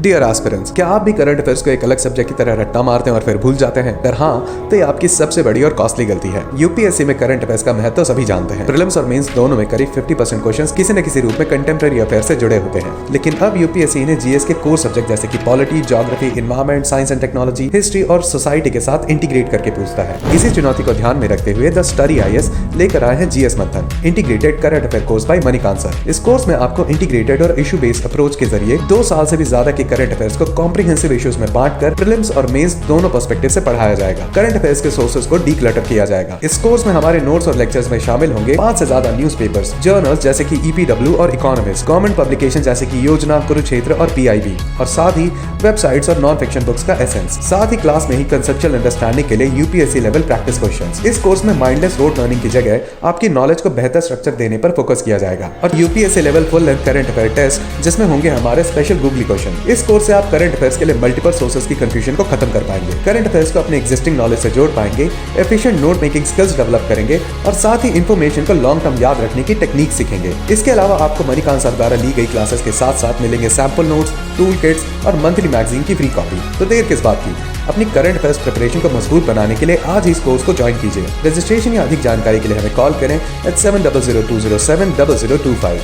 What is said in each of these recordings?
Dear aspirants, क्या आप भी करंट अफेयर्स को एक अलग सब्जेक्ट की तरह रट्टा मारते हैं और फिर भूल जाते हैं? अगर हाँ, तो ये आपकी सबसे बड़ी और कॉस्टली गलती है। यूपीएससी में करंट अफेयर्स का महत्व सभी जानते हैं। प्रीलिम्स और मेंस दोनों में करीब 50% क्वेश्चंस किसी न किसी रूप में कंटेम्प्रेरी अफेयर से जुड़े होते हैं। लेकिन अब यूपीएससी ने जीएस के कोर सब्जेक्ट जैसे कि polity, geography, environment, science and technology, history और सोसाइटी के साथ इंटीग्रेट करके पूछता है। इसी चुनौती को ध्यान में रखते हुए द स्टडी आईएएस लेकर आए हैं GS Manthan, integrated current affair course by Manikant sir. इस कोर्स में आपको इंटीग्रेटेड और इशू बेस्ड अप्रोच के जरिए 2 साल से भी ज्यादा के करंट अफेयर्स को कॉम्प्रिहेंसिव इश्यूज में बांटकर प्रीलिम्स और मेंस दोनों पर्सपेक्टिव से पढ़ाया जाएगा। करंट अफेयर्स के सोर्सेज को डीक्लटर किया जाएगा। इस कोर्स में हमारे नोट्स और लेक्चर्स में शामिल होंगे 5 से ज्यादा न्यूज़पेपर्स, जर्नल्स जैसे कि ईपीडब्ल्यू और इकोनॉमिस्ट, गवर्नमेंट पब्लिकेशन जैसे कि योजना, कुरुक्षेत्र और पीआईबी, और साथ ही वेबसाइट्स और नॉन फिक्शन बुक्स का एसेंस। साथ ही क्लास में ही कंसेप्चुअल अंडरस्टैंडिंग के लिए यूपीएससी लेवल प्रैक्टिस क्वेश्चंस। इस कोर्स में माइंडलेस रोड लर्निंग की जगह आपकी नॉलेज को बेहतर स्ट्रक्चर देने पर फोकस किया जाएगा। और UPSC level full length current affair test जिसमें होंगे हमारे स्पेशल गूगली क्वेश्चन। इस कोर्स से आप करंट अफेयर्स के लिए मल्टीपल सोर्सेज की कंफ्यूजन को खत्म कर पाएंगे, करंट अफेयर्स को अपने एग्जिस्टिंग नॉलेज से जोड़ पाएंगे, efficient note making skills develop करेंगे और साथ ही इंफॉर्मेशन को लॉन्ग टर्म याद रखने की टेक्निक सीखेंगे। इसके अलावा आपको मणिकांत सर द्वारा ली गई क्लासेस के साथ साथ मिलेंगे सैंपल नोट्स, टूल किट्स और मंथली मैगजीन की फ्री कॉपी। तो देर किस बात की, अपनी करंट अफेयर्स प्रिपरेशन को मजबूत बनाने के लिए आज ही इस कोर्स को ज्वाइन कीजिए। रजिस्ट्रेशन या अधिक जानकारी के लिए हमें कॉल करें at 7002070025।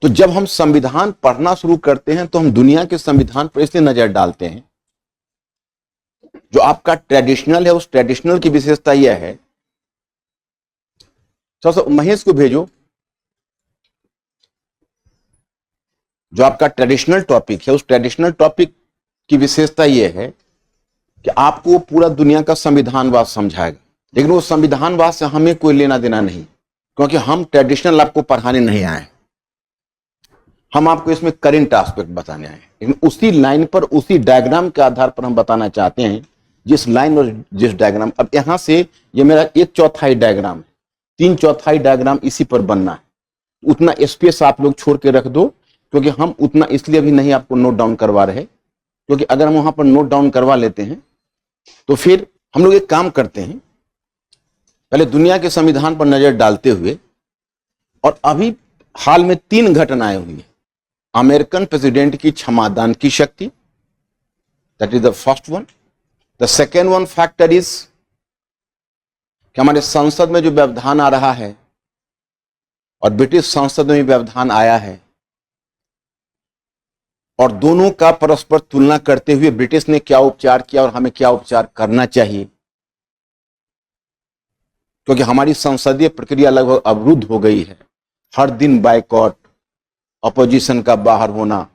तो जब हम संविधान पढ़ना शुरू करते हैं तो हम दुनिया के संविधान पर इसलिए नजर डालते हैं, जो आपका ट्रेडिशनल है उस ट्रेडिशनल की विशेषता यह है। महेश को भेजो, जो आपका ट्रेडिशनल टॉपिक है उस ट्रेडिशनल टॉपिक की विशेषता यह है कि आपको पूरा दुनिया का संविधानवाद समझाएगा। लेकिन वो संविधानवाद से हमें कोई लेना देना नहीं, क्योंकि हम ट्रेडिशनल आपको पढ़ाने नहीं आए, हम आपको इसमें करंट एस्पेक्ट बताने आए। लेकिन उसी लाइन पर, उसी डायग्राम के आधार पर हम बताना चाहते हैं, जिस लाइन और जिस डायग्राम। अब यहां से ये मेरा 1/4 डायग्राम है, 3/4 डायग्राम इसी पर बनना है। उतना स्पेस आप लोग छोड़ के रख दो, क्योंकि हम उतना इसलिए भी नहीं आपको नोट डाउन करवा रहे, क्योंकि अगर हम वहां पर नोट डाउन करवा लेते हैं तो फिर हम लोग एक काम करते हैं, पहले दुनिया के संविधान पर नजर डालते हुए, और अभी हाल में 3 घटनाएं हुई हैं। अमेरिकन प्रेसिडेंट की क्षमादान की शक्ति, that is the first one. The second one factor is कि हमारे संसद में जो व्यवधान आ रहा है और ब्रिटिश संसद में भी व्यवधान आया है, और दोनों का परस्पर तुलना करते हुए ब्रिटिश ने क्या उपचार किया और हमें क्या उपचार करना चाहिए, क्योंकि हमारी संसदीय प्रक्रिया लगभग अवरुद्ध हो गई है। हर दिन बायकॉट, अपोजिशन का बाहर होना,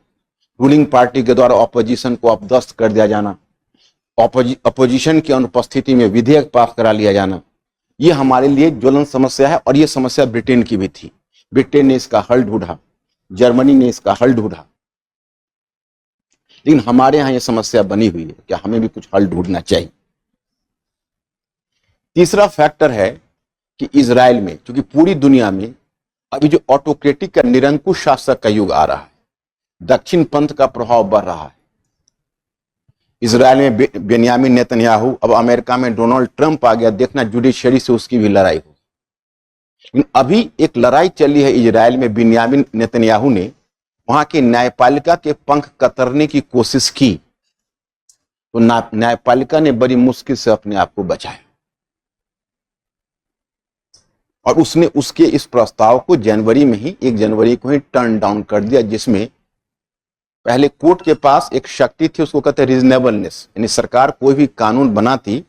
रूलिंग पार्टी के द्वारा अपोजिशन को अपदस्थ कर दिया जाना, अपोजिशन की अनुपस्थिति में विधेयक पास करा लिया जाना, ये हमारे लिए ज्वलन समस्या है। और ये समस्या ब्रिटेन की भी थी। ब्रिटेन ने इसका हल ढूंढा, जर्मनी ने इसका हल ढूंढा, लेकिन हमारे यहां यह समस्या बनी हुई है कि हमें भी कुछ हल ढूंढना चाहिए। तीसरा फैक्टर है कि इजराइल में, क्योंकि पूरी दुनिया में अभी जो ऑटोक्रेटिक का निरंकुश शासक का युग आ रहा है, दक्षिण पंथ का प्रभाव बढ़ रहा है। इजराइल में बेन्यामिन नेतन्याहू, अब अमेरिका में डोनाल्ड ट्रंप आ गया, देखना जुडिशरी से उसकी भी लड़ाई हो। लेकिन अभी एक लड़ाई चली है इजराइल में, बेन्यामिन नेतन्याहू ने वहां के न्यायपालिका के पंख कतरने की कोशिश की, तो न्यायपालिका ने बड़ी मुश्किल से अपने आप को बचाया, और उसने उसके इस प्रस्ताव को जनवरी में ही, 1 जनवरी को ही टर्न डाउन कर दिया, जिसमें पहले कोर्ट के पास एक शक्ति थी, उसको कहते हैं रीजनेबलनेस, यानी सरकार कोई भी कानून बनाती,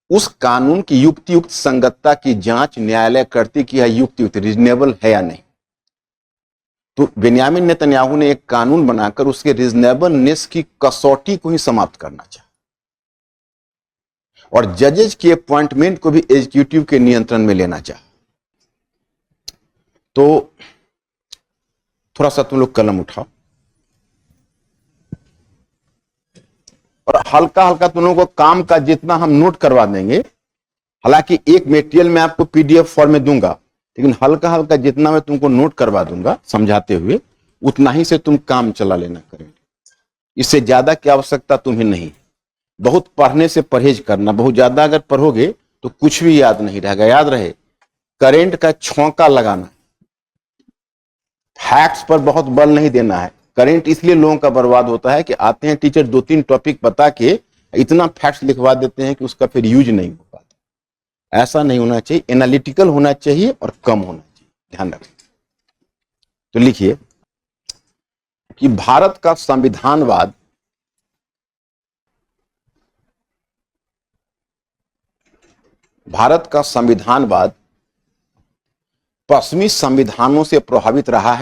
उस कानून की युक्तियुक्त संगतता की जांच न्यायालय करती कि यह युक्तियुक्त रीजनेबल है या नहीं। तो बेन्यामिन नेतन्याहू ने एक कानून बनाकर उसके रीजनेबलनेस की कसौटी को ही समाप्त करना चाहा, और जजेज की अपॉइंटमेंट को भी एग्जीक्यूटिव के नियंत्रण में लेना चाहा। तो थोड़ा सा तुम लोग कलम उठाओ और हल्का हल्का तुम लोगों को काम का जितना हम नोट करवा देंगे, हालांकि एक मटेरियल में आपको पीडीएफ फॉर्म में दूंगा, लेकिन हल्का हल्का जितना मैं तुमको नोट करवा दूंगा समझाते हुए, उतना ही से तुम काम चला लेना करेंगे। इससे ज्यादा की आवश्यकता तुम्हें नहीं। बहुत पढ़ने से परहेज करना, बहुत ज्यादा अगर पढ़ोगे तो कुछ भी याद नहीं रहेगा। याद रहे, करंट का छौंका लगाना, फैक्ट्स पर बहुत बल नहीं देना है। करंट इसलिए लोगों का बर्बाद होता है कि आते हैं टीचर 2-3 टॉपिक बता के इतना फैक्ट्स लिखवा देते हैं कि उसका फिर यूज नहीं हो पाता। ऐसा नहीं होना चाहिए, एनालिटिकल होना चाहिए और कम होना चाहिए, ध्यान रखें। तो लिखिए कि भारत का संविधानवाद पश्चिमी संविधानों से प्रभावित रहा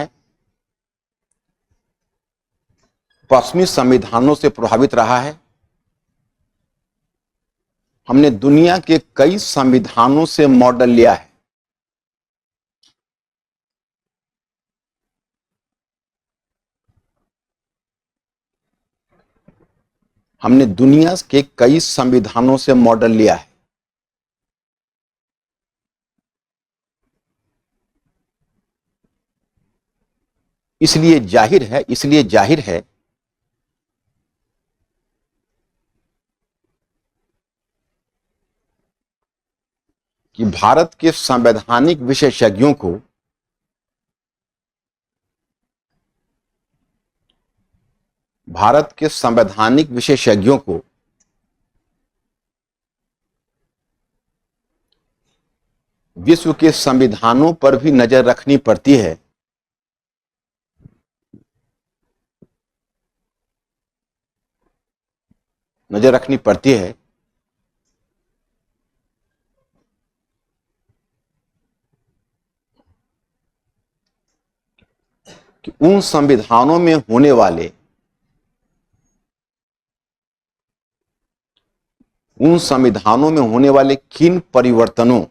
है। हमने दुनिया के कई संविधानों से मॉडल लिया है। इसलिए जाहिर है कि भारत के संवैधानिक विशेषज्ञों को विश्व के संविधानों पर भी नजर रखनी पड़ती है। कि उन संविधानों में होने वाले किन परिवर्तनों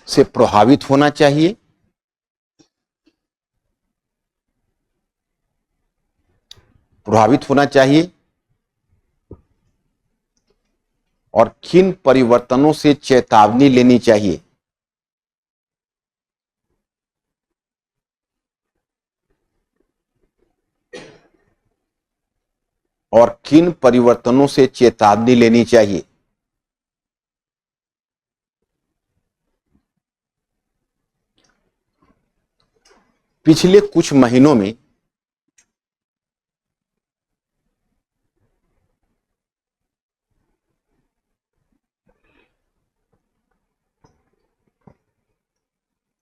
से प्रभावित होना चाहिए और किन परिवर्तनों से चेतावनी लेनी चाहिए। पिछले कुछ महीनों में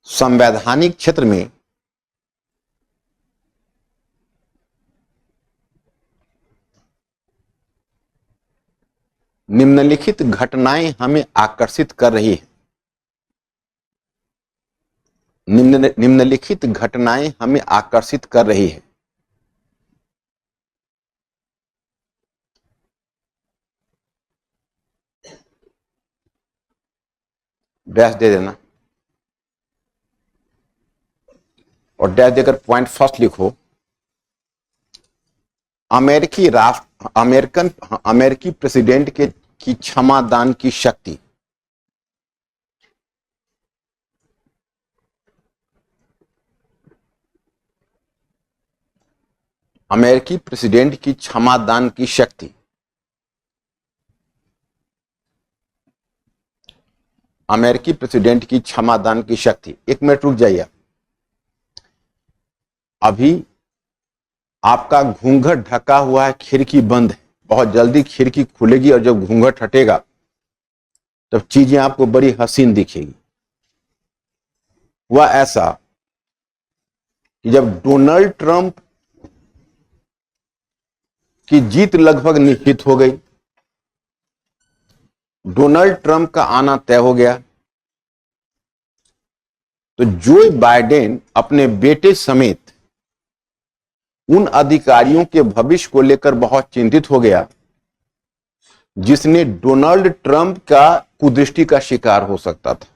संवैधानिक क्षेत्र में निम्नलिखित घटनाएं हमें आकर्षित कर रही हैं। डैश दे देना और डैश देकर पॉइंट फर्स्ट लिखो। अमेरिकी प्रेसिडेंट की क्षमादान की शक्ति। अमेरिकी प्रेसिडेंट की क्षमादान की शक्ति। एक मिनट रुक जाइए। अभी आपका घूंघट ढका हुआ है, खिड़की बंद है। बहुत जल्दी खिड़की खुलेगी और जब घूंघट हटेगा तब चीजें आपको बड़ी हसीन दिखेगी। हुआ ऐसा कि जब डोनाल्ड ट्रंप की जीत लगभग निश्चित हो गई, डोनाल्ड ट्रंप का आना तय हो गया, तो जो बाइडेन अपने बेटे समेत उन अधिकारियों के भविष्य को लेकर बहुत चिंतित हो गया जिसने डोनाल्ड ट्रंप का कुदृष्टि का शिकार हो सकता था।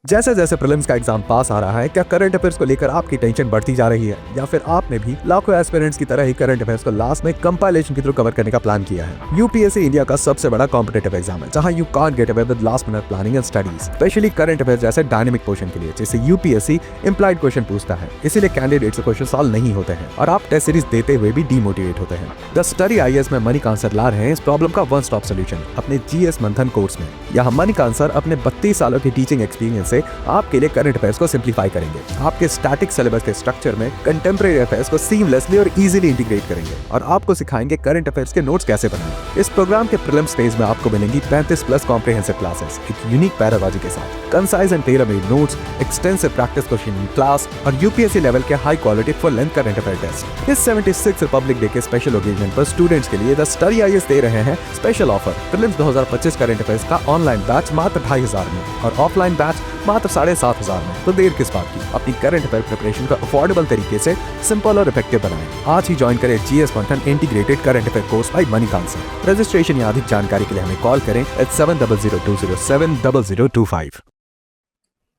जैसे जैसे प्रीलिम्स का एग्जाम पास आ रहा है, क्या करंट अफेयर्स को लेकर आपकी टेंशन बढ़ती जा रही है, या फिर आपने भी लाखों एस्पिरेंट्स की तरह ही करंट अफेयर्स को लास्ट में कंपाइलेशन के थ्रू कवर करने का प्लान किया है? यूपीएससी इंडिया का सबसे बड़ा कॉम्पिटेटिव एग्जाम है, जहां you can't get away with last minute planning and studies, specially current affairs जैसे डायनेमिक पोर्शन के लिए, जिससे यूपीएससी इंप्लाइड क्वेश्चन पूछता है। इसीलिए कैंडिडेट से क्वेश्चन सॉल्व नहीं होते हैं और आप टेस्ट सीरीज देते हुए भी डीमोटिवेट होते हैं। द स्टडी आईएएस में मनी आंसर ला रहे हैं इस प्रॉब्लम का वन स्टॉप सोल्यूशन अपने जीएस मंथन कोर्स में। यहाँ मनी आंसर अपने 32 सालों की टीचिंग एक्सपीरियंस से आपके लिए करंट अफेयर्स को सिंप्लीफाई करेंगे। आपके स्टैटिक सिलेबस के स्ट्रक्चर में कंटेम्परेरी अफेयर्स को सीमलेसली और इजीली इंटीग्रेट करेंगे और आपको सिखाएंगे करंट अफेयर्स के नोट्स कैसे बनाएं। इस प्रोग्राम के प्रीलिम्स फेज में आपको मिलेंगी 35 प्लस कॉम्प्रिहेंसिव क्लासेस एक यूनिक पैरागॉजी के साथ, concise and tailor made notes, extensive practice question in class और यूपीएससी लेवल के high quality full length current affair test. इस 76 रिपब्लिक डे के स्पेशल ओकेजन पर स्टूडेंट्स के लिए द स्टडी आईएएस दे रहे हैं special offer. Prelims 2025 current affairs का ऑनलाइन बैच मात्र 2500 में और ऑफलाइन बैच मात्र 7500 में। तो देर किस बात की, अपनी करंट अफेयर प्रिपरेशन का अफोर्डेबल तरीके से सिंपल और इफेक्टिव बनाएं। आज ही ज्वाइन करें GS Manthan integrated current affair course by मनी आंसर। रजिस्ट्रेशन या अधिक जानकारी के लिए हमें कॉल करें 7002070025।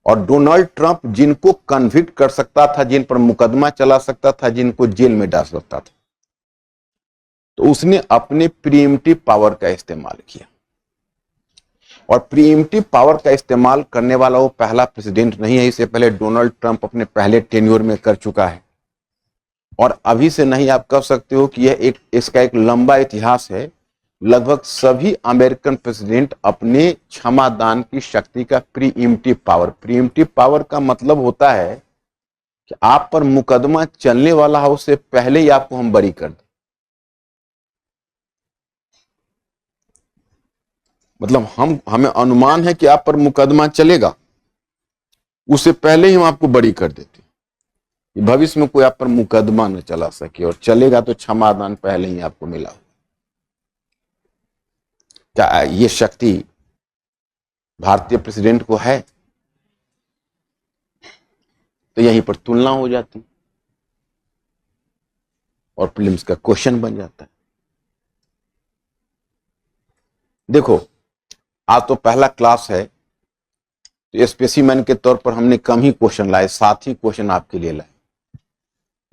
और डोनाल्ड ट्रंप जिनको कन्विक्ट कर सकता था, जिन पर मुकदमा चला सकता था, जिनको जेल में डाल सकता था, तो उसने अपने प्रीएम्प्टिव पावर का इस्तेमाल किया। और प्रीएम्प्टिव पावर का इस्तेमाल करने वाला वो पहला प्रेसिडेंट नहीं है। इससे पहले डोनाल्ड ट्रंप अपने पहले टेन्योर में कर चुका है और अभी से नहीं। आप कह सकते हो कि इसका एक लंबा इतिहास है। लगभग सभी अमेरिकन प्रेसिडेंट अपने क्षमादान की शक्ति का प्रीएम्प्टिव पावर का मतलब होता है कि आप पर मुकदमा चलने वाला हो उससे पहले ही आपको हम बरी कर दें। मतलब हमें अनुमान है कि आप पर मुकदमा चलेगा, उससे पहले ही हम आपको बरी कर देते हैं। भविष्य में कोई आप पर मुकदमा न चला सके, और चलेगा तो क्षमादान पहले ही आपको मिला। क्या ये शक्ति भारतीय प्रेसिडेंट को है? तो यहीं पर तुलना हो जाती और प्रीलिम्स का क्वेश्चन बन जाता है। देखो, आज तो पहला क्लास है, तो स्पेसिमेन के तौर पर हमने कम ही क्वेश्चन लाए, 7 ही क्वेश्चन आपके लिए लाए।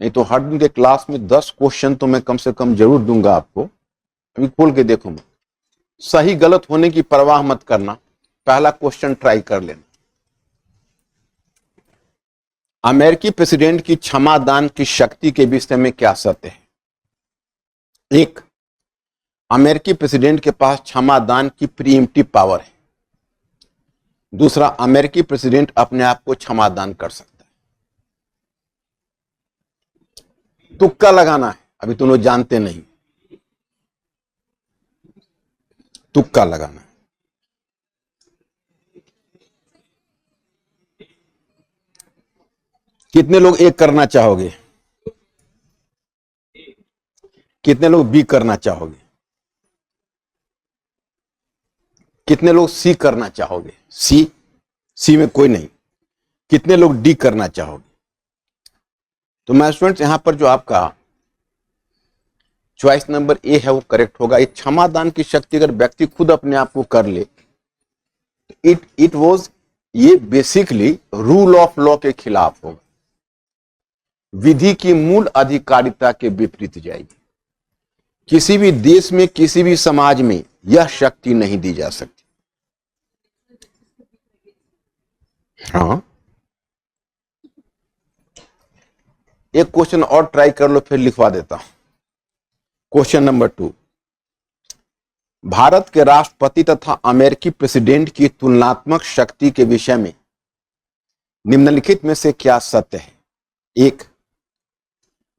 नहीं तो हर दिन के क्लास में 10 क्वेश्चन तो मैं कम से कम जरूर दूंगा आपको। अभी खोल के देखो, मत सही गलत होने की परवाह मत करना, पहला क्वेश्चन ट्राई कर लेना। अमेरिकी प्रेसिडेंट की क्षमादान की शक्ति के विषय में क्या सत्य है? एक, अमेरिकी प्रेसिडेंट के पास क्षमादान की प्रीएम्प्टिव पावर है। दूसरा, अमेरिकी प्रेसिडेंट अपने आप को क्षमादान कर सकता है। तुक्का लगाना है, अभी तुम लोग जानते नहीं, तुक्का लगाना है। कितने लोग ए करना चाहोगे? कितने लोग बी करना चाहोगे? कितने लोग सी करना चाहोगे? सी में कोई नहीं। कितने लोग डी करना चाहोगे? तो मैं स्टूडेंट्स, यहां पर जो आपका चॉइस नंबर ए है वो करेक्ट होगा। एक क्षमादान की शक्ति अगर व्यक्ति खुद अपने आप को कर ले, ये बेसिकली रूल ऑफ लॉ के खिलाफ होगा, विधि की मूल अधिकारिता के विपरीत जाएगी। किसी भी देश में, किसी भी समाज में यह शक्ति नहीं दी जा सकती। हाँ, एक क्वेश्चन और ट्राई कर लो, फिर लिखवा देता हूं। क्वेश्चन नंबर 2, भारत के राष्ट्रपति तथा अमेरिकी प्रेसिडेंट की तुलनात्मक शक्ति के विषय में निम्नलिखित में से क्या सत्य है? एक,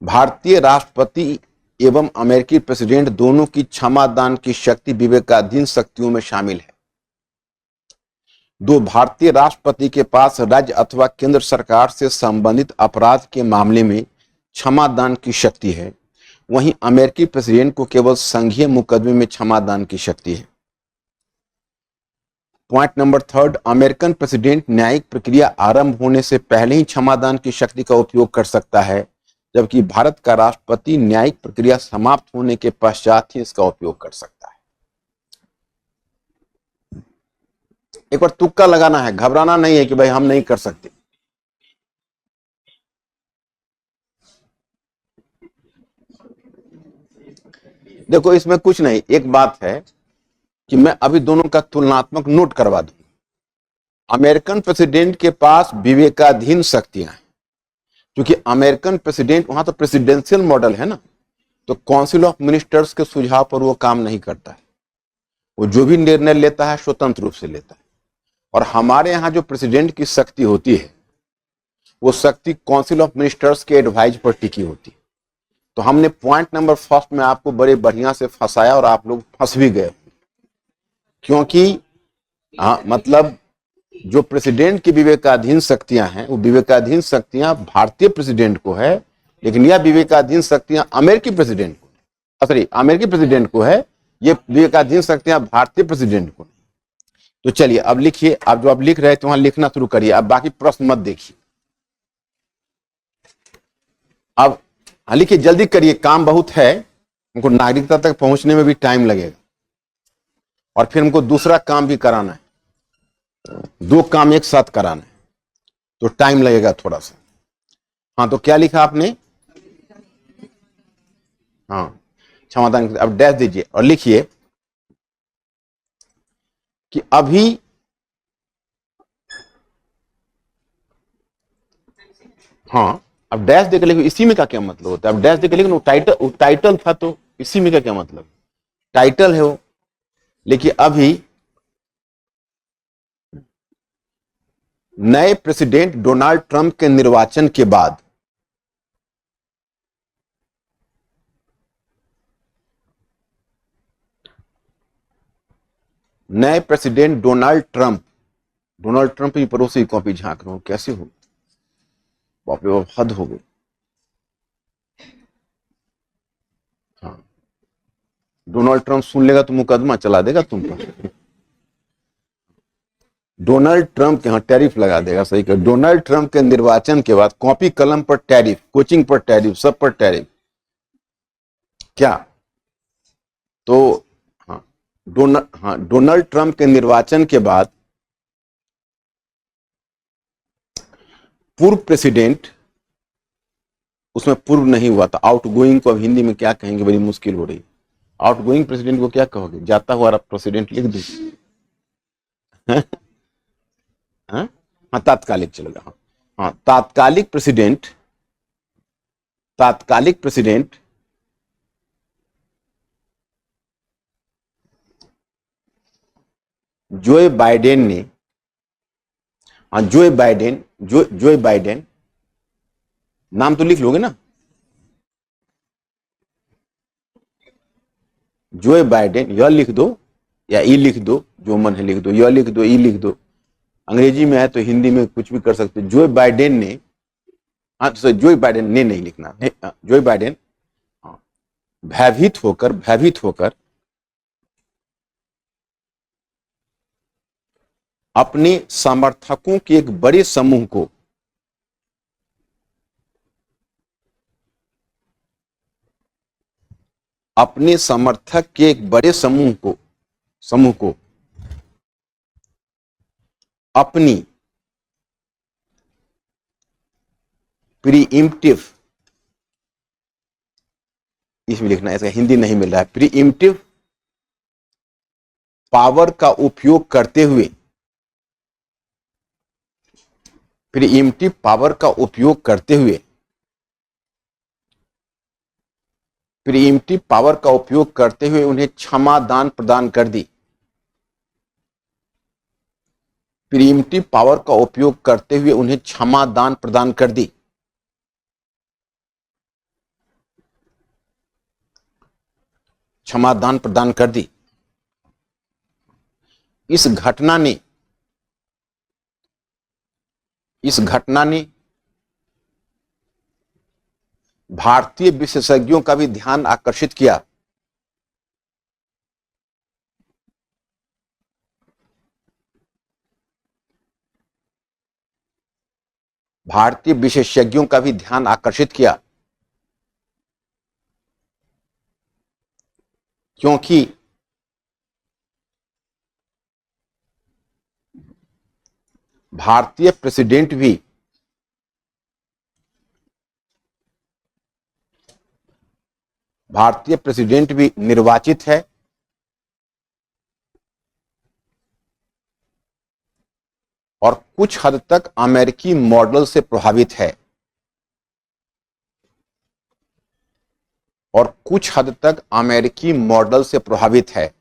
भारतीय राष्ट्रपति एवं अमेरिकी प्रेसिडेंट दोनों की क्षमादान की शक्ति विवेकाधीन शक्तियों में शामिल है। 2, भारतीय राष्ट्रपति के पास राज्य अथवा केंद्र सरकार से संबंधित अपराध के मामले में क्षमादान की शक्ति है, वहीं अमेरिकी प्रेसिडेंट को केवल संघीय मुकदमे में क्षमादान की शक्ति है। पॉइंट नंबर 3, अमेरिकन प्रेसिडेंट न्यायिक प्रक्रिया आरंभ होने से पहले ही क्षमादान की शक्ति का उपयोग कर सकता है, जबकि भारत का राष्ट्रपति न्यायिक प्रक्रिया समाप्त होने के पश्चात ही इसका उपयोग कर सकता है। एक बार तुक्का लगाना है, घबराना नहीं है कि भाई हम नहीं कर सकते। देखो इसमें कुछ नहीं, एक बात है कि मैं अभी दोनों का तुलनात्मक नोट करवा दूं। अमेरिकन प्रेसिडेंट के पास विवेकाधीन शक्तियां हैं, क्योंकि अमेरिकन प्रेसिडेंट वहां तो प्रेसिडेंशियल मॉडल है ना, तो काउंसिल ऑफ मिनिस्टर्स के सुझाव पर वो काम नहीं करता है। वो जो भी निर्णय लेता है स्वतंत्र रूप से लेता है। और हमारे यहां जो प्रेसिडेंट की शक्ति होती है वो शक्ति काउंसिल ऑफ मिनिस्टर्स के एडवाइज पर टिकी होती है। तो हमने पॉइंट नंबर फर्स्ट में आपको बड़े बढ़िया से फंसाया और आप लोग फंस भी गए, क्योंकि मतलब जो प्रेसिडेंट की विवेकाधीन शक्तियां हैं वो विवेकाधीन शक्तियां भारतीय प्रेसिडेंट को है, लेकिन यह विवेकाधीन शक्तियां अमेरिकी प्रेसिडेंट को, सॉरी अमेरिकी प्रेसिडेंट को है, ये विवेकाधीन शक्तियां भारतीय प्रेसिडेंट को। तो चलिए अब लिखिए, आप जो आप लिख रहे थे वहां लिखना शुरू करिए, अब बाकी प्रश्न मत देखिए। अब लिखिए, जल्दी करिए, काम बहुत है, हमको नागरिकता तक पहुंचने में भी टाइम लगेगा और फिर हमको दूसरा काम भी कराना है, दो काम एक साथ कराना है तो टाइम लगेगा थोड़ा सा। हाँ तो क्या लिखा आपने? हाँ क्षमता, अब डैश दीजिए और लिखिए कि अभी हाँ, अब डैश देकर लिखो, इसी में का क्या मतलब होता है? अब डैश देकर लिखो, टाइटल टाइटल था तो इसी में का क्या मतलब? टाइटल है वो। लेकिन अभी नए प्रेसिडेंट डोनाल्ड ट्रंप के निर्वाचन के बाद नए प्रेसिडेंट डोनाल्ड ट्रंप की पड़ोसी कॉपी झांक रहा हूं, कैसे हो? बाप रे बाप, हद हो गई। हाँ, डोनाल्ड ट्रंप सुन लेगा तो मुकदमा चला देगा तुम पर। डोनाल्ड ट्रंप के यहाँ टैरिफ लगा देगा, सही कर। डोनाल्ड ट्रंप के निर्वाचन के बाद कॉपी कलम पर टैरिफ, कोचिंग पर टैरिफ, सब पर टैरिफ। क्या? तो हाँ, डोनाल्ड ट्रंप के निर्वाचन के बाद पूर्व प्रेसिडेंट, उसमें पूर्व नहीं हुआ था, आउटगोइंग को अब हिंदी में क्या कहेंगे, बड़ी मुश्किल हो रही। आउटगोइंग प्रेसिडेंट को क्या कहोगे? जाता हुआ प्रेसिडेंट लिख दो। हाँ हाँ, तात्कालिक चलेगा। हाँ हाँ, तात्कालिक प्रेसिडेंट जोए बाइडेन ने, हाँ जोए बाइडेन, नाम तो लिख लोगे ना? जोए बाइडेन, यह लिख दो या ई लिख दो, जो मन है लिख दो, यह लिख दो, ई लिख दो। अंग्रेजी में है तो हिंदी में कुछ भी कर सकते। जोए बाइडेन ने, हाँ तो जोए बाइडेन ने नहीं लिखना, जोए बाइडेन भयभीत होकर अपने समर्थकों के एक बड़े समूह को अपने समर्थक के एक बड़े समूह को अपनी प्रीइम्प्टिव, इसमें लिखना है, इसका हिंदी नहीं मिल रहा है, प्रीइम्प्टिव पावर का उपयोग करते हुए, प्रीइम्प्टिव पावर का उपयोग करते हुए, प्रीइम्प्टिव पावर का उपयोग करते हुए उन्हें क्षमादान प्रदान कर दी। प्रीइम्प्टिव पावर का उपयोग करते हुए उन्हें क्षमादान प्रदान कर दी। क्षमादान प्रदान कर दी। इस घटना ने भारतीय विशेषज्ञों का भी ध्यान आकर्षित किया। भारतीय विशेषज्ञों का भी ध्यान आकर्षित किया, क्योंकि भारतीय प्रेसिडेंट भी निर्वाचित है और कुछ हद तक अमेरिकी मॉडल से प्रभावित है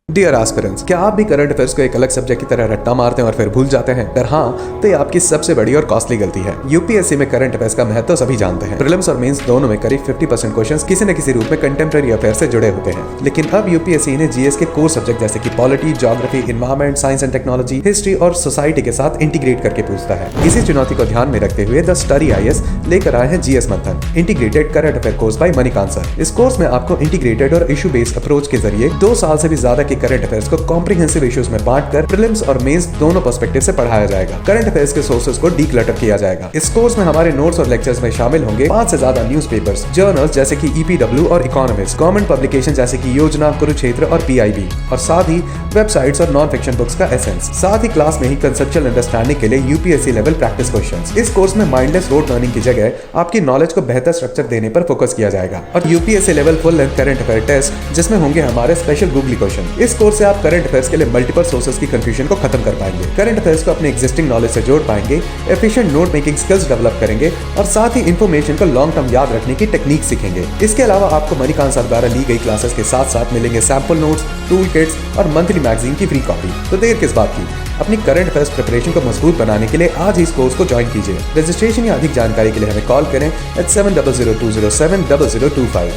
डियर एस्पिरेंट्स, क्या आप भी करंट अफेयर्स को एक अलग सब्जेक्ट की तरह रट्टा मारते हैं और फिर भूल जाते हैं? अगर हाँ, तो ये आपकी सबसे बड़ी और कॉस्टली गलती है। यूपीएससी में करंट अफेयर्स का महत्व सभी जानते हैं। प्रीलिम्स और मेंस दोनों में करीब 50% क्वेश्चंस किसी न किसी रूप में कंटेम्प्रेरी अफेयर से जुड़े होते हैं। लेकिन अब यूपीएससी ने जीएस के कोर सब्जेक्ट जैसे कि polity, geography, environment, science and technology, history और सोसाइटी के साथ इंटीग्रेट करके पूछता है। इसी चुनौती को ध्यान में रखते हुए द स्टडी आईएएस लेकर आए हैं GS Manthan, integrated current affair course by Manikant sir. इस कोर्स में आपको इंटीग्रेटेड और इशू बेस्ड अप्रोच के जरिए 2 साल से भी ज्यादा के करंट अफेयर्स को कॉम्प्रिहेंसिव इश्यूज में बांटकर प्रीलिम्स और मेंस दोनों पर्सपेक्टिव से पढ़ाया जाएगा। करंट अफेयर्स के सोर्सेज को डीक्लटर किया जाएगा। इस कोर्स में हमारे नोट्स और लेक्चर्स में शामिल होंगे 5 से ज्यादा न्यूज़पेपर्स, जर्नल्स जैसे कि ईपीडब्ल्यू और इकोनॉमिस्ट, गवर्नमेंट पब्लिकेशन जैसे कि योजना, कुरुक्षेत्र और पीआईबी, और साथ ही वेबसाइट्स और नॉन फिक्शन बुक्स का एसेंस। साथ ही क्लास में ही कंसेप्चुअल अंडरस्टैंडिंग के लिए यूपीएससी लेवल प्रैक्टिस क्वेश्चंस। इस कोर्स में माइंडलेस रोड लर्निंग की जगह आपकी नॉलेज को बेहतर स्ट्रक्चर देने पर फोकस किया जाएगा, और UPSC level full length current affair test जिसमें होंगे हमारे स्पेशल गूगली क्वेश्चन। इस कोर्स से आप करंट अफेयर्स के लिए मल्टीपल सोर्सेज की कंफ्यूजन को खत्म कर पाएंगे, करंट अफेयर्स को अपने एग्जिस्टिंग नॉलेज से जोड़ पाएंगे, efficient note making skills develop करेंगे और साथ ही इंफॉर्मेशन को लॉन्ग टर्म याद रखने की टेक्निक सीखेंगे। इसके अलावा आपको मणिकांत सर द्वारा ली गई क्लासेस के साथ साथ मिलेंगे सैंपल नोट्स, टूल किट्स और मंथली मैगजीन की फ्री कॉपी। तो देर किस बात की, अपनी करंट अफेयर्स प्रिपरेशन को मजबूत बनाने के लिए आज ही इस कोर्स को ज्वाइन कीजिए। रजिस्ट्रेशन या अधिक जानकारी के लिए हमें कॉल करें at 7002070025।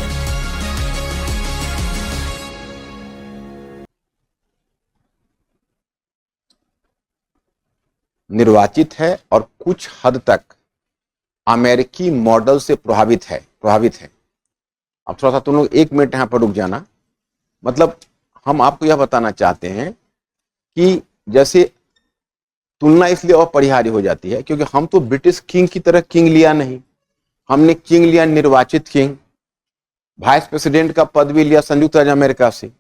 निर्वाचित है और कुछ हद तक अमेरिकी मॉडल से प्रभावित है। अब थोड़ा सा तुम लोग 1 मिनट यहां पर रुक जाना। मतलब हम आपको यह बताना चाहते हैं कि जैसे तुलना इसलिए अपरिहार्य हो जाती है क्योंकि हम तो ब्रिटिश किंग की तरह किंग लिया नहीं, हमने किंग लिया निर्वाचित किंग। वाइस प्रेसिडेंट का पद भी लिया संयुक्त राज्य अमेरिका से,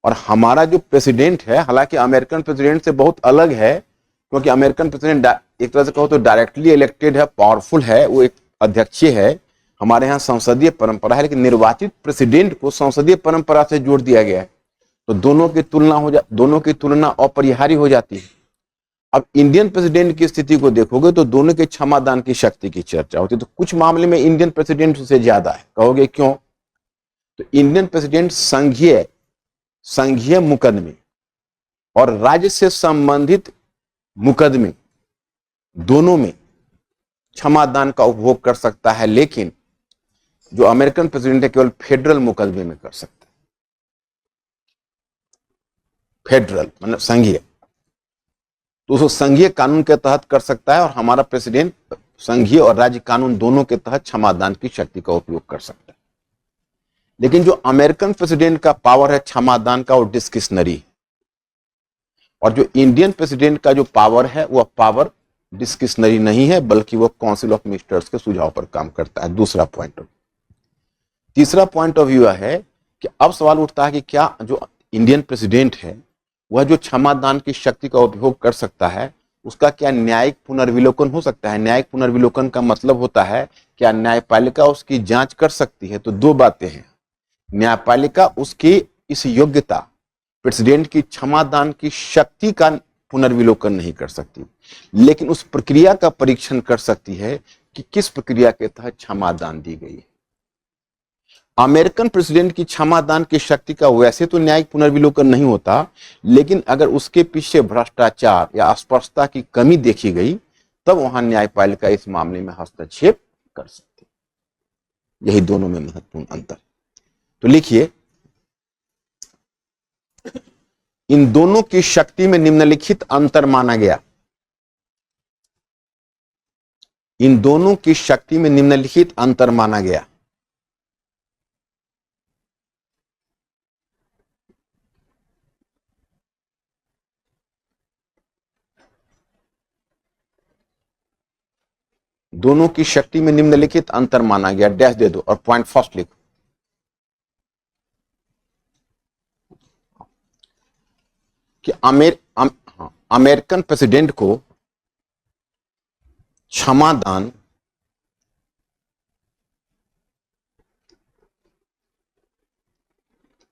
और हमारा जो प्रेसिडेंट है हालांकि अमेरिकन प्रेसिडेंट से बहुत अलग है, क्योंकि अमेरिकन प्रेसिडेंट एक तरह से कहो तो डायरेक्टली इलेक्टेड है, पावरफुल है, वो एक अध्यक्षीय है। हमारे यहाँ संसदीय परंपरा है, लेकिन निर्वाचित प्रेसिडेंट को संसदीय परंपरा से जोड़ दिया गया है, तो दोनों की तुलना अपरिहार्य हो जाती है। अब इंडियन प्रेसिडेंट की स्थिति को देखोगे तो दोनों के क्षमादान की शक्ति की चर्चा होती है, तो कुछ मामले में इंडियन प्रेसिडेंट से ज्यादा है। कहोगे क्यों? तो इंडियन प्रेसिडेंट संघीय मुकदमे और राज्य से संबंधित मुकदमे दोनों में क्षमादान का उपभोग कर सकता है, लेकिन जो अमेरिकन प्रेसिडेंट है केवल फेडरल मुकदमे में कर सकता है। फेडरल मतलब संघीय, तो उसको संघीय कानून के तहत कर सकता है, और हमारा प्रेसिडेंट संघीय और राज्य कानून दोनों के तहत क्षमादान की शक्ति का उपयोग कर सकता है। लेकिन जो अमेरिकन प्रेसिडेंट का पावर है क्षमादान का, वो डिस्क्रिशनरी है, और जो इंडियन प्रेसिडेंट का जो पावर है वह पावर डिस्क्रिशनरी नहीं है, बल्कि वह काउंसिल ऑफ मिनिस्टर्स के सुझाव पर काम करता है। दूसरा पॉइंट। तीसरा पॉइंट ऑफ व्यू है कि अब सवाल उठता है कि क्या जो इंडियन प्रेसिडेंट है वह जो क्षमादान की शक्ति का उपयोग कर सकता है, उसका क्या न्यायिक पुनर्विलोकन हो सकता है? न्यायिक पुनर्विलोकन का मतलब होता है क्या न्यायपालिका उसकी जांच कर सकती है? तो 2 बातें हैं। न्यायपालिका उसकी इस योग्यता, प्रेसिडेंट की क्षमादान की शक्ति का पुनर्विलोकन नहीं कर सकती, लेकिन उस प्रक्रिया का परीक्षण कर सकती है कि किस प्रक्रिया के तहत क्षमादान दी गई है। अमेरिकन प्रेसिडेंट की क्षमादान की शक्ति का वैसे तो न्यायिक पुनर्विलोकन नहीं होता, लेकिन अगर उसके पीछे भ्रष्टाचार या अस्पष्टता की कमी देखी गई तब वहां न्यायपालिका इस मामले में हस्तक्षेप कर सकती है। यही दोनों में महत्वपूर्ण अंतर। तो लिखिए, इन दोनों की शक्ति में निम्नलिखित अंतर माना गया। इन दोनों की शक्ति में निम्नलिखित अंतर माना गया। दोनों की शक्ति में निम्नलिखित अंतर माना गया, डैश दे दो और पॉइंट फर्स्ट लिखो। कि अमेरिकन प्रेसिडेंट को क्षमादान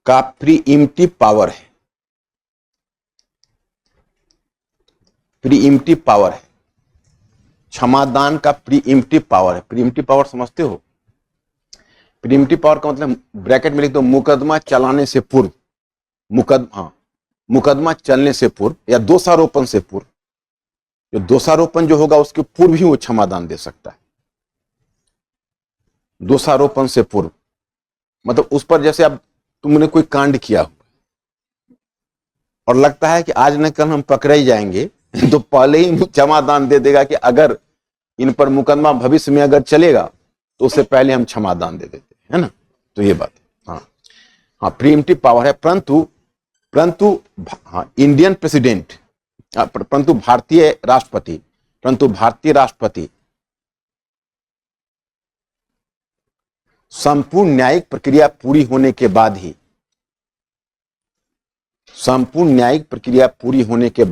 का प्रीइम्प्टिव पावर है। प्रीइम्प्टिव पावर है, क्षमादान का प्रीइम्प्टिव पावर है। प्रीइम्प्टिव पावर समझते हो? प्रीइम्प्टिव पावर का मतलब ब्रैकेट में लिख दो, मुकदमा चलाने से पूर्व, मुकदमा चलने से पूर्व या दोषारोपण से पूर्व, जो दोषारोपण जो होगा उसके पूर्व ही वो क्षमादान दे सकता है। दोषारोपण से पूर्व मतलब उस पर जैसे अब तुमने कोई कांड किया और लगता है कि आज न कल हम पकड़े ही जाएंगे, तो पहले ही क्षमादान दे देगा कि अगर इन पर मुकदमा भविष्य में अगर चलेगा तो उससे पहले हम क्षमादान दे देते हैं ना। तो ये बात है। हाँ, प्रीएम्प्टिव पावर है। परंतु इंडियन प्रेसिडेंट, परंतु भारतीय राष्ट्रपति संपूर्ण न्यायिक प्रक्रिया पूरी होने के बाद ही संपूर्ण न्यायिक प्रक्रिया पूरी होने के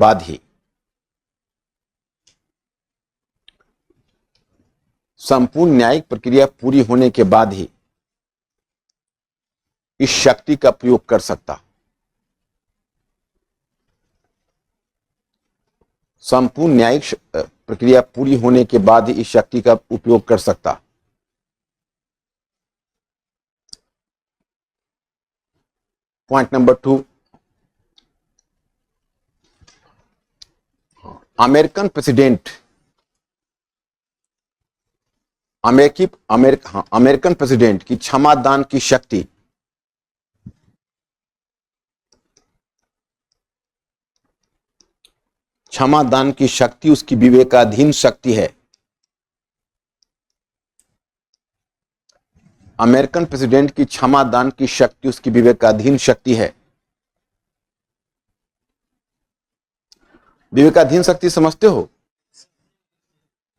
बाद ही इस शक्ति का प्रयोग कर सकता। संपूर्ण न्यायिक प्रक्रिया पूरी होने के बाद ही इस शक्ति का उपयोग कर सकता। पॉइंट नंबर 2, अमेरिकन प्रेसिडेंट की क्षमादान की शक्ति उसकी विवेकाधीन शक्ति है। अमेरिकन प्रेसिडेंट की क्षमादान की शक्ति उसकी विवेकाधीन शक्ति है। विवेकाधीन शक्ति समझते हो?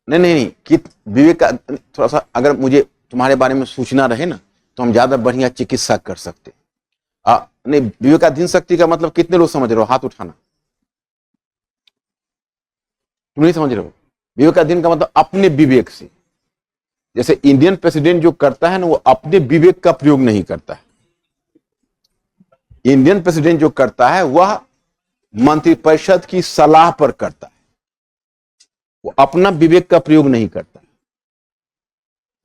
नहीं कि थोड़ा सा अगर मुझे तुम्हारे बारे में सूचना रहे ना तो हम ज्यादा बढ़िया चिकित्सा कर सकते। नहीं, विवेकाधीन शक्ति का मतलब कितने लोग समझ रहे हो? हाथ उठाना। तुम नहीं समझ रहे हो? विवेकाधीन का मतलब अपने विवेक से। जैसे इंडियन प्रेसिडेंट जो करता है ना, वो अपने विवेक का प्रयोग नहीं करता है। इंडियन प्रेसिडेंट जो करता है वह मंत्रिपरिषद की सलाह पर करता है, वो अपना विवेक का प्रयोग नहीं करता।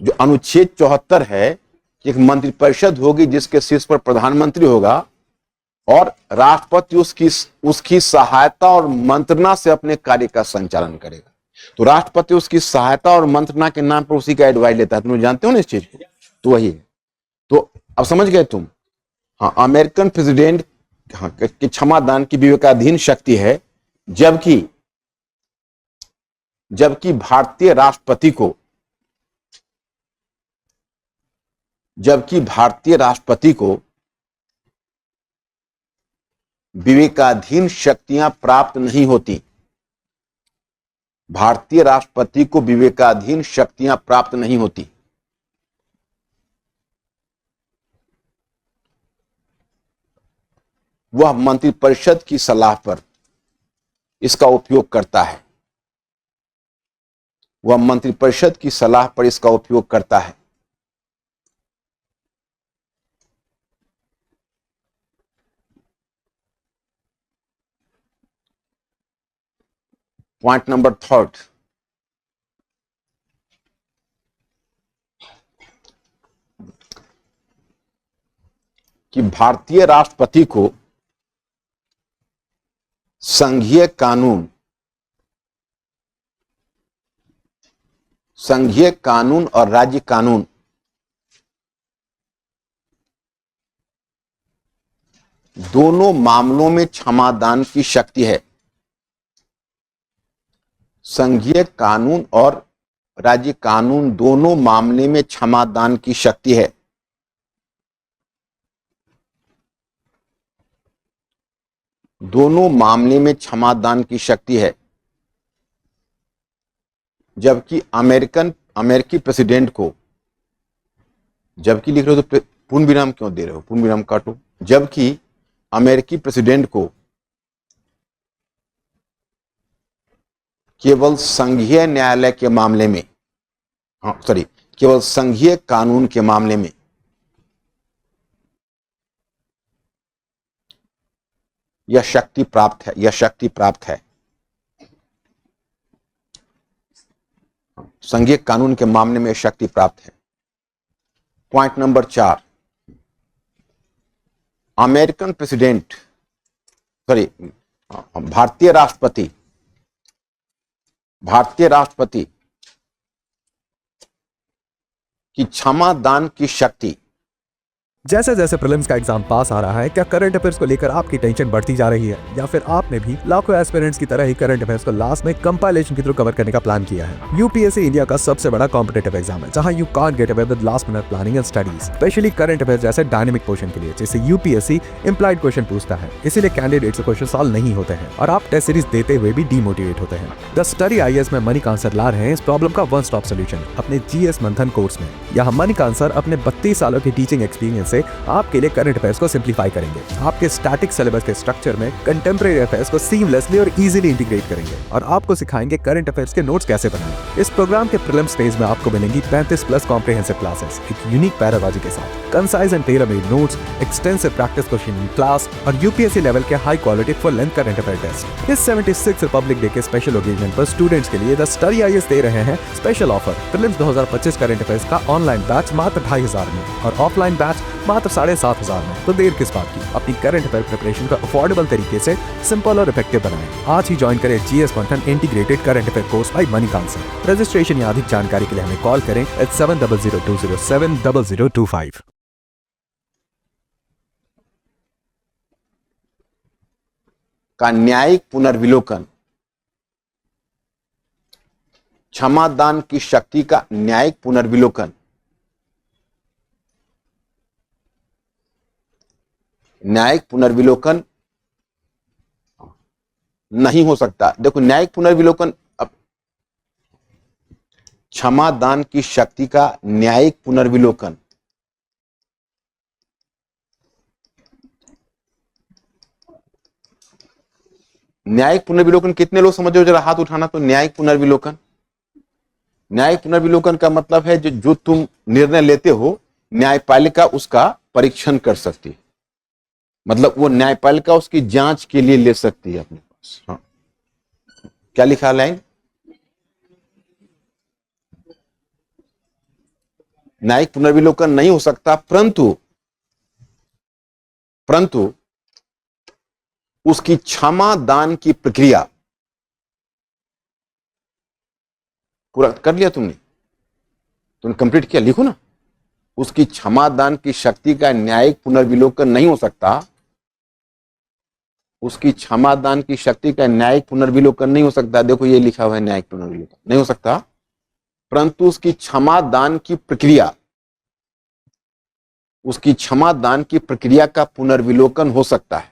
जो अनुच्छेद 74 है कि एक मंत्रिपरिषद होगी जिसके शीर्ष पर प्रधानमंत्री होगा और राष्ट्रपति उसकी सहायता और मंत्रणा से अपने कार्य का संचालन करेगा। तो राष्ट्रपति उसकी सहायता और मंत्रणा के नाम पर उसी का एडवाइस लेता है। तुम जानते हो ना इस चीज को? तो वही है। तो अब समझ गए तुम? हाँ, अमेरिकन प्रेसिडेंट की क्षमादान की विवेकाधीन शक्ति है, जबकि भारतीय राष्ट्रपति को विवेकाधीन शक्तियां प्राप्त नहीं होती। भारतीय राष्ट्रपति को विवेकाधीन शक्तियां प्राप्त नहीं होती। वह मंत्रिपरिषद की सलाह पर इसका उपयोग करता है। वह मंत्रिपरिषद की सलाह पर इसका उपयोग करता है। पॉइंट नंबर 3, कि भारतीय राष्ट्रपति को संघीय कानून और राज्य कानून दोनों मामलों में क्षमादान की शक्ति है। संघीय कानून और राज्य कानून दोनों मामले में क्षमादान की शक्ति है। दोनों मामले में क्षमादान की शक्ति है। जबकि अमेरिकी प्रेसिडेंट को, जबकि लिख रहे हो तो पूर्ण विराम क्यों दे रहे हो? पूर्ण विराम काटो। जबकि अमेरिकी प्रेसिडेंट को केवल संघीय न्यायालय के मामले में, केवल संघीय कानून के मामले में यह शक्ति प्राप्त है, यह शक्ति प्राप्त है। संघीय कानून के मामले में शक्ति प्राप्त है। पॉइंट नंबर 4, अमेरिकन प्रेसिडेंट, भारतीय राष्ट्रपति की क्षमा दान की शक्ति। जैसे जैसे प्रीलिम्स का एग्जाम पास आ रहा है, क्या करंट अफेयर्स को लेकर आपकी टेंशन बढ़ती जा रही है, या फिर आपने भी लाखों एस्पिरेंट्स की तरह ही करंट अफेयर्स को लास्ट में कंपाइलेशन के थ्रू कवर करने का प्लान किया है? यूपीएससी इंडिया का सबसे बड़ा कॉम्पिटिटिव एग्जाम है, जहां you can't get away with last minute planning and studies, specially current affairs जैसे डायनेमिक पोर्शन के लिए, जिससे यूपीएससी इंप्लाइड क्वेश्चन पूछता है। इसीलिए कैंडिडेट से क्वेश्चन सॉल्व नहीं होते हैं और आप टेस्ट सीरीज देते हुए भी डीमोटिवेट होते हैं। द स्टडी आईएएस में मनी का आंसर ला रहे हैं इस प्रॉब्लम का वन स्टॉप सोल्यूशन अपने जीएस मंथन कोर्स में। यहाँ मनी का आंसर अपने 32 सालों की टीचिंग एक्सपीरियंस से आपके लिए करंट अफेयर्स को सिंप्लीफाई करेंगे। आपके स्टैटिक सिलेबस के स्ट्रक्चर में कंटेम्परेरी अफेयर्स को सीमलेसली और इजीली इंटीग्रेट करेंगे और आपको सिखाएंगे करंट अफेयर्स के नोट्स कैसे बनाएं। इस प्रोग्राम के प्रीलिम्स फेज में आपको मिलेंगी 35+ कॉम्प्रिहेंसिव क्लासेस, एक यूनिक पैरालॉजी के साथ, concise and tailor made notes, extensive practice question in class और यूपीएससी लेवल के high quality full length current affair test. इस 76 रिपब्लिक डे के स्पेशल ओकेजन पर स्टूडेंट्स के लिए द स्टडी आईएएस दे रहे हैं special offer. Prelims 2025 current affairs का ऑनलाइन बैच मात्र 2500 में और ऑफलाइन बैच मात्र 7500 में। तो देर किस बात की, अपनी करंट अफेयर प्रिपरेशन का अफोर्डेबल तरीके से सिंपल और इफेक्टिव बनाएं। आज ही ज्वाइन करें GS Manthan integrated current affair course by मनी का आंसर। रजिस्ट्रेशन या अधिक जानकारी के लिए हमें कॉल करें 7002070025। का न्यायिक पुनर्विलोकन, क्षमादान की शक्ति का न्यायिक पुनर्विलोकन नहीं हो सकता। देखो, न्यायिक पुनर्विलोकन, क्षमादान की शक्ति का न्यायिक पुनर्विलोकन कितने लोग समझ हो, जरा हाथ उठाना। तो न्यायिक पुनर्विलोकन का मतलब है जो तुम निर्णय लेते हो, न्यायपालिका उसका परीक्षण कर सकती है। मतलब वो न्यायपालिका उसकी जांच के लिए ले सकती है अपने पास। हाँ, क्या लिखा लाइन? न्यायिक पुनर्विलोकन नहीं हो सकता, परंतु उसकी क्षमा दान की प्रक्रिया, पूरा कर लिया तुमने कंप्लीट किया, लिखो ना। उसकी क्षमा दान की शक्ति का न्यायिक पुनर्विलोकन नहीं हो सकता, उसकी क्षमा दान की शक्ति का न्यायिक पुनर्विलोकन नहीं हो सकता। देखो ये लिखा हुआ है, न्यायिक पुनर्विलोकन नहीं हो सकता, परंतु उसकी क्षमा दान की प्रक्रिया, उसकी क्षमा दान की प्रक्रिया का पुनर्विलोकन हो सकता है।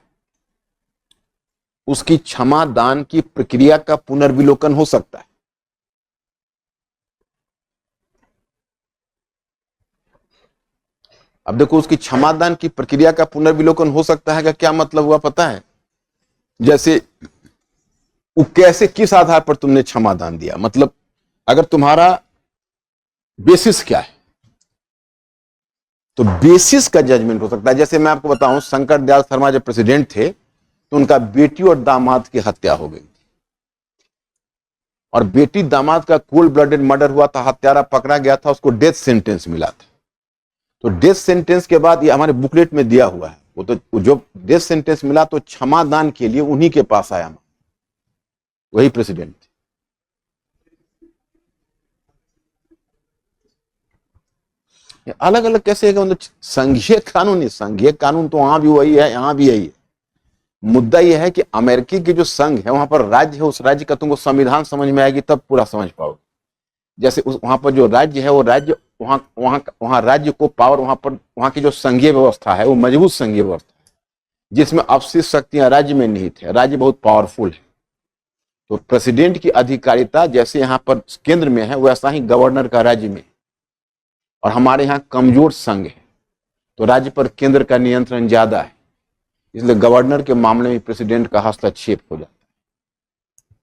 उसकी क्षमा दान की प्रक्रिया का पुनर्विलोकन हो सकता है। अब देखो, उसकी क्षमा दान की प्रक्रिया का पुनर्विलोकन हो सकता है का क्या मतलब हुआ पता है? जैसे वो कैसे, किस आधार पर तुमने क्षमा दान दिया, मतलब अगर तुम्हारा बेसिस क्या है, तो बेसिस का जजमेंट हो सकता है। जैसे मैं आपको बताऊं, शंकर दयाल शर्मा जब प्रेसिडेंट थे तो उनका बेटी और दामाद की हत्या हो गई और बेटी दामाद का कोल्ड ब्लडेड मर्डर हुआ था, हत्यारा पकड़ा गया था, उसको डेथ सेंटेंस मिला था। तो डेथ सेंटेंस के बाद, ये हमारे बुकलेट में दिया हुआ है, वो तो जो डेथ सेंटेंस मिला तो क्षमा दान के लिए उन्हीं के पास आया, वही प्रेसिडेंट थे। अलग अलग कैसे है, मतलब संघीय कानून तो वहां भी वही है, यहां भी यही है। मुद्दा यह है कि अमेरिकी की जो संघ है, वहां पर राज्य है, उस राज्य का तुमको संविधान समझ में आएगी तब पूरा समझ पाओगे। जैसे वहां पर जो राज्य है, वो राज्य वहां राज्य को पावर, वहां की जो संघीय व्यवस्था है वो मजबूत संघीय व्यवस्था है, जिसमें अवशिष्ट शक्तियां राज्य में निहित है, राज्य बहुत पावरफुल है। तो प्रेसिडेंट की अधिकारिता जैसे यहाँ पर केंद्र में है, वैसा ही गवर्नर का राज्य में। और हमारे यहाँ कमजोर संघ है, तो राज्य पर केंद्र का नियंत्रण ज्यादा है, इसलिए गवर्नर के मामले में प्रेसिडेंट का हस्तक्षेप हो जाता है।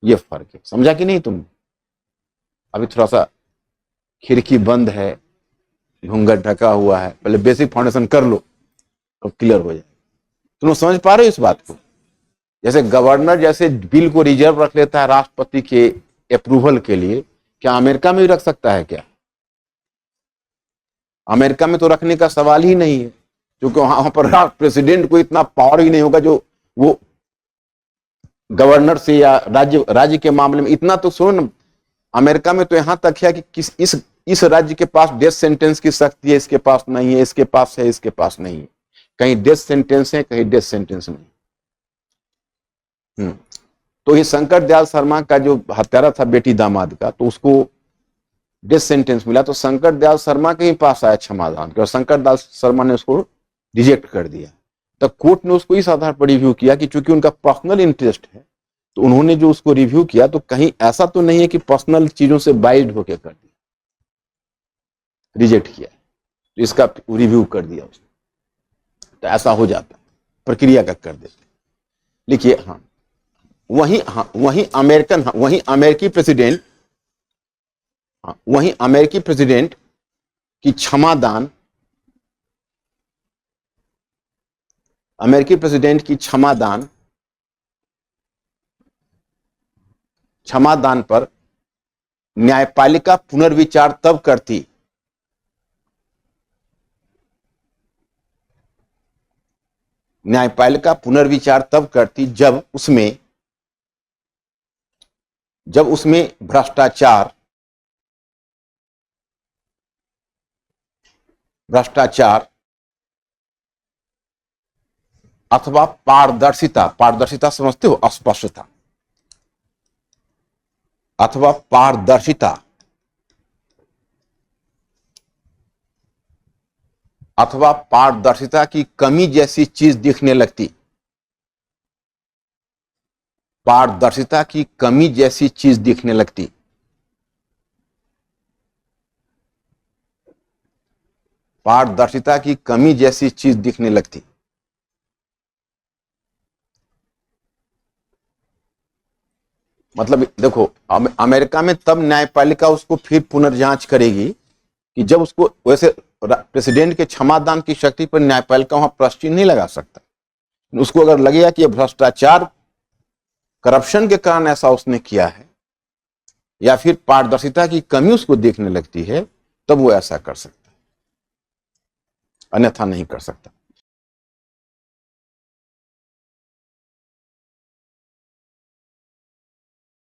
ये फर्क है, समझा कि नहीं तुमने? अभी थोड़ा सा खिड़की बंद है, घूंघट ढका हुआ है, पहले बेसिक फाउंडेशन कर लो तो क्लियर हो जाए। तुम समझ पा रहे हो इस बात को? जैसे गवर्नर जैसे बिल को रिजर्व रख लेता है राष्ट्रपति के अप्रूवल के लिए, क्या अमेरिका में भी रख सकता है क्या? अमेरिका में तो रखने का सवाल ही नहीं है, क्योंकि वहां पर प्रेसिडेंट को इतना पावर ही नहीं होगा जो वो गवर्नर से या राज्य के मामले में। इतना तो सुनो ना, अमेरिका में तो यहां तक है कि इस राज्य के पास डेथ सेंटेंस की शक्ति है, इसके पास नहीं है, इसके पास है, इसके पास नहीं है। कहीं डेथ सेंटेंस है, कहीं डेथ सेंटेंस नहीं। तो ये शंकर दयाल शर्मा का जो हत्यारा था बेटी दामाद का, तो उसको डेथ सेंटेंस मिला, तो शंकर दयाल शर्मा के ही पास आया क्षमादान, और शंकर दयाल शर्मा ने उसको रिजेक्ट कर दिया। तो कोर्ट ने उसको इस आधार पर रिव्यू किया कि चूंकि उनका पर्सनल इंटरेस्ट है, तो उन्होंने जो उसको रिव्यू किया तो कहीं ऐसा तो नहीं है कि पर्सनल चीजों से बाइज्ड होकर कर दिया, रिजेक्ट किया, तो इसका रिव्यू कर दिया उसने। तो ऐसा हो जाता, प्रक्रिया का कर देते। लिखिए, वहीं अमेरिकी प्रेसिडेंट की क्षमादान, क्षमादान पर न्यायपालिका पुनर्विचार तब करती जब उसमें भ्रष्टाचार अथवा पारदर्शिता समझते हो? अस्पष्टता अथवा पारदर्शिता की कमी जैसी चीज दिखने लगती। पारदर्शिता की कमी जैसी चीज दिखने लगती। पारदर्शिता की कमी जैसी चीज दिखने लगती। मतलब देखो, अमेरिका में तब न्यायपालिका उसको फिर पुनर्जांच करेगी कि जब उसको, वैसे प्रेसिडेंट के क्षमादान की शक्ति पर न्यायपालिका वहां प्रश्न नहीं लगा सकता। उसको अगर लगेगा कि यह भ्रष्टाचार, करप्शन के कारण ऐसा उसने किया है, या फिर पारदर्शिता की कमी उसको देखने लगती है, तब वो ऐसा कर सकता है, अन्यथा नहीं कर सकता।